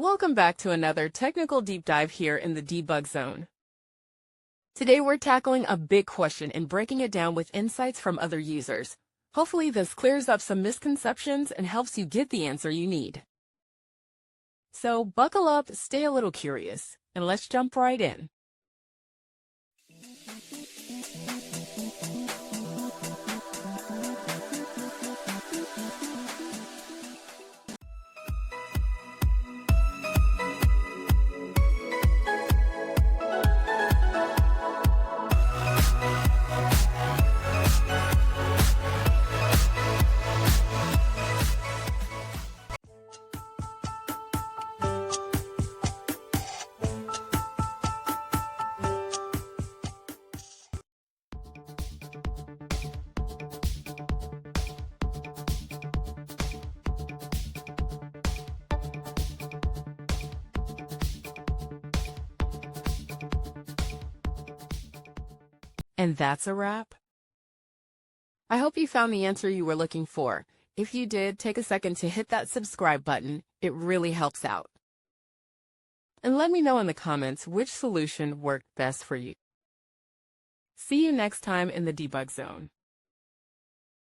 Welcome back to another technical deep dive here in the debug zone. Today we're tackling a big question and breaking it down with insights from other users. Hopefully this clears up some misconceptions and helps you get the answer you need. So buckle up, stay a little curious, and let's jump right in. And that's a wrap. I hope you found the answer you were looking for. If you did, take a second to hit that subscribe button. It really helps out. And let me know in the comments which solution worked best for you. See you next time in the debug zone.